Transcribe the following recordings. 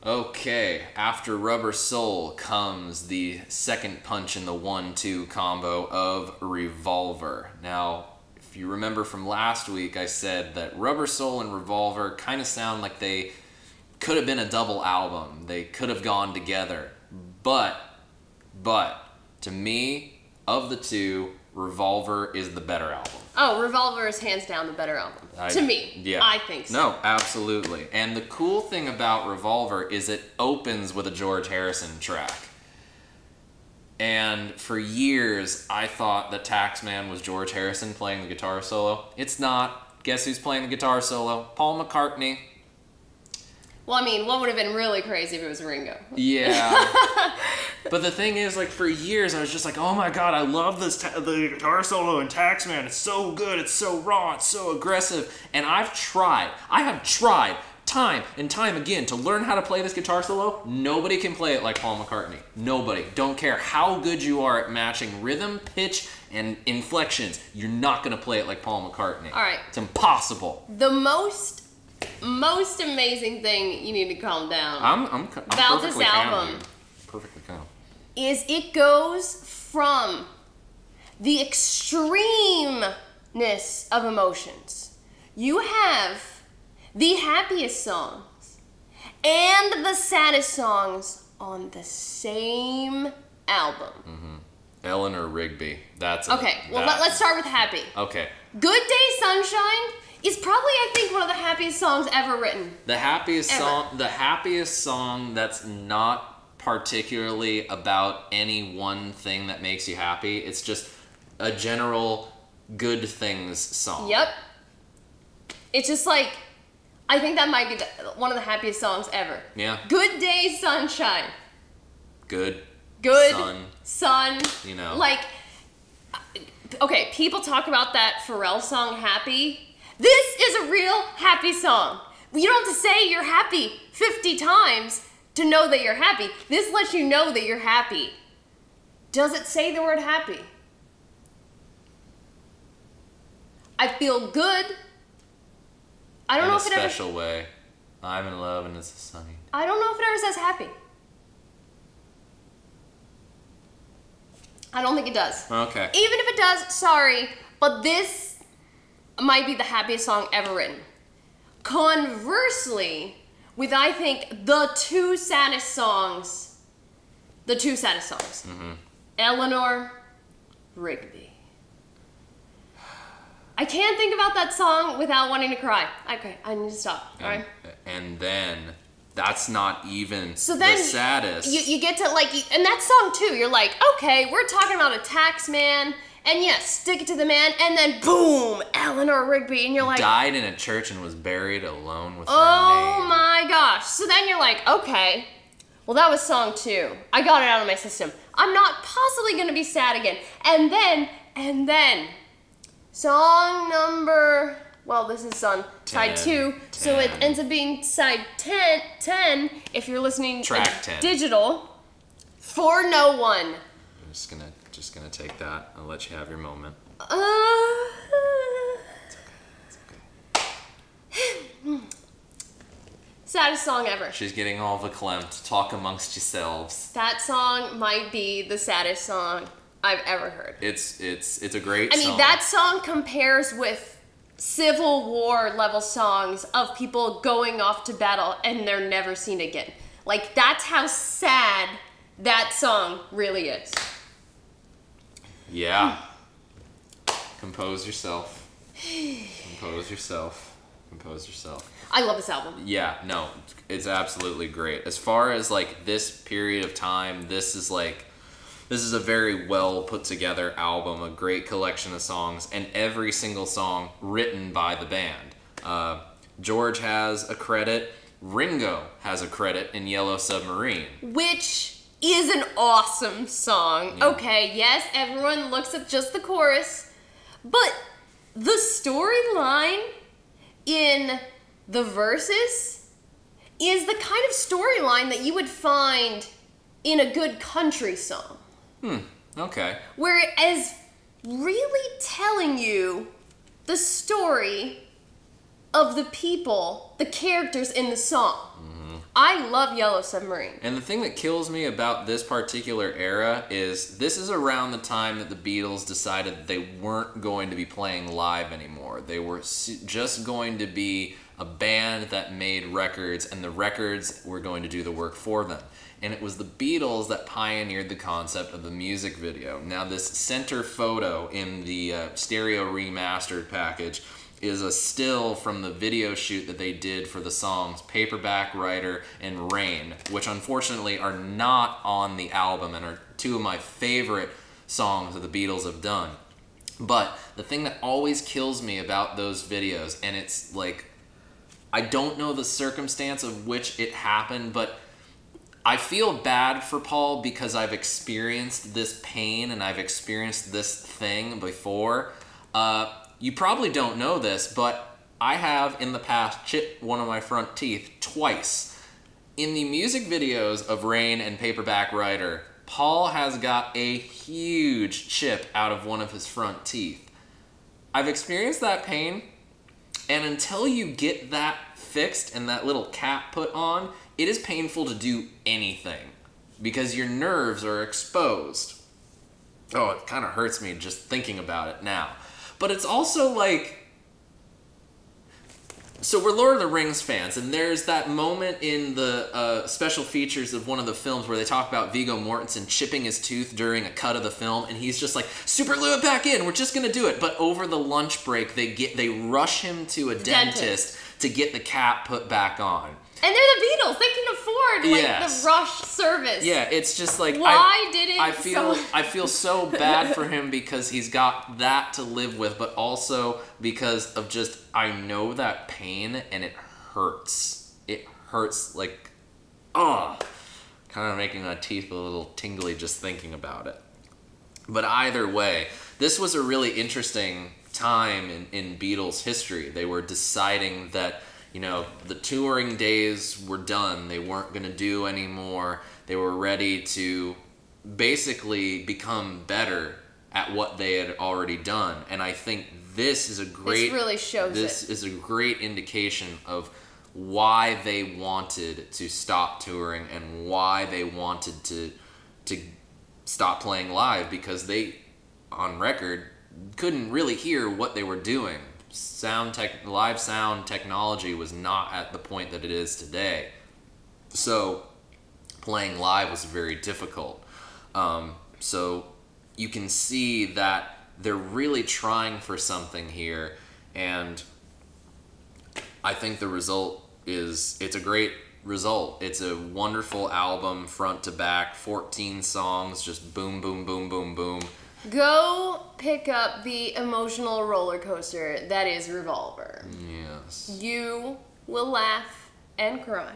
Okay, after Rubber Soul comes the second punch in the 1-2 combo of Revolver. Now, if you remember from last week, I said that Rubber Soul and Revolver kind of sound like they could have been a double album. They could have gone together. But, to me, of the two, Revolver is the better album. Oh, Revolver is hands down the better album. To me. Yeah. I think so. No, absolutely. And the cool thing about Revolver is it opens with a George Harrison track. And for years, I thought that Taxman was George Harrison playing the guitar solo. It's not. Guess who's playing the guitar solo? Paul McCartney. Well, I mean, what would have been really crazy if it was Ringo? Yeah. But the thing is, like, for years, I was just like, oh my god, I love this the guitar solo in Taxman. It's so good, it's so raw, it's so aggressive. And I have tried time and time again to learn how to play this guitar solo. Nobody can play it like Paul McCartney. Nobody. Don't care how good you are at matching rhythm, pitch, and inflections. You're not going to play it like Paul McCartney. All right. It's impossible. The most amazing thing, you need to calm down. I'm about this album perfectly calm. Is it goes from the extremeness of emotions. You have the happiest songs and the saddest songs on the same album. Mm-hmm. Eleanor Rigby. That's okay. Well, let's start with happy. Okay. Good Day Sunshine is probably, I think, one of the happiest songs ever written. The happiest song that's not particularly about any one thing that makes you happy. It's just a general good things song. Yep. It's just like, I think that might be one of the happiest songs ever. Yeah. Good Day Sunshine. Good. Sun. You know. Like, okay, people talk about that Pharrell song, Happy. This is a real happy song. You don't have to say you're happy 50 times to know that you're happy. This lets you know that you're happy. Does it say the word happy? I feel good. I don't know if it ever... In a special way. I'm in love and it's sunny. I don't know if it ever says happy. I don't think it does. Okay. Even if it does, sorry, but this might be the happiest song ever written. Conversely, with, I think, the two saddest songs. Mm-hmm. Eleanor Rigby. I can't think about that song without wanting to cry. Okay, I need to stop. All right. And then that's not even so then the saddest. You get to, like, and that song too, you're like, okay, we're talking about a tax man, and yes, stick it to the man, and then boom, Eleanor Rigby, and you're like... Died in a church and was buried alone with her oh name. My gosh. So then you're like, okay, well that was song 2. I got it out of my system. I'm not possibly going to be sad again. And then, song number... Well, this is on side 2, so it ends up being side 10 if you're listening track 10 digital. For No One. I'm just gonna take that. I'll let you have your moment. It's okay. Saddest song ever. She's getting all verklempt. Talk amongst yourselves. That song might be the saddest song I've ever heard. It's a great song. I mean, that song compares with Civil War level songs of people going off to battle and they're never seen again. Like, that's how sad that song really is. Yeah. Compose yourself. Compose yourself. Compose yourself. I love this album. Yeah, no, it's absolutely great. As far as, like, this period of time, this is a very well put together album, a great collection of songs, and every single song written by the band. George has a credit, Ringo has a credit in Yellow Submarine. Which is an awesome song. Yeah. Okay, yes, everyone looks at just the chorus, but the storyline in the verses is the kind of storyline that you would find in a good country song. Okay. Where it is really telling you the story of the people, the characters in the song. I love Yellow Submarine. And the thing that kills me about this particular era is this is around the time that the Beatles decided that they weren't going to be playing live anymore. They were just going to be a band that made records, and the records were going to do the work for them. And it was the Beatles that pioneered the concept of the music video. Now, this center photo in the stereo remastered package is a still from the video shoot that they did for the songs Paperback Writer and Rain, which unfortunately are not on the album and are two of my favorite songs that the Beatles have done. But the thing that always kills me about those videos, and it's like, I don't know the circumstance of which it happened, but I feel bad for Paul because I've experienced this pain and I've experienced this thing before. You probably don't know this, but I have in the past chipped one of my front teeth twice. In the music videos of Rain and Paperback Writer, Paul has got a huge chip out of one of his front teeth. I've experienced that pain, and until you get that fixed and that little cap put on, it is painful to do anything because your nerves are exposed. Oh, it kind of hurts me just thinking about it now. But it's also like, so we're Lord of the Rings fans, and there's that moment in the special features of one of the films where they talk about Viggo Mortensen chipping his tooth during a cut of the film, and he's just like, super glue it back in, we're just gonna do it. But over the lunch break, they rush him to a dentist to get the cap put back on. And they're the Beatles. They can afford the rush service. Yeah, it's just like I feel so bad for him because he's got that to live with, but also because of just I know that pain and it hurts. It hurts like kind of making my teeth a little tingly just thinking about it. But either way, this was a really interesting time in Beatles history. They were deciding that, you know, the touring days were done. They weren't going to do anymore. They were ready to basically become better at what they had already done. And I think this is a great... This really shows This is a great indication of why they wanted to stop touring and why they wanted to stop playing live, because they, on record, couldn't really hear what they were doing. Live sound technology was not at the point that it is today. So playing live was very difficult. So you can see that they're really trying for something here, and I think the result is, it's a great result. It's a wonderful album, front to back, 14 songs, just boom, boom, boom, boom, boom. Go pick up the emotional roller coaster that is Revolver. Yes. You will laugh and cry,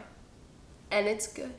and it's good.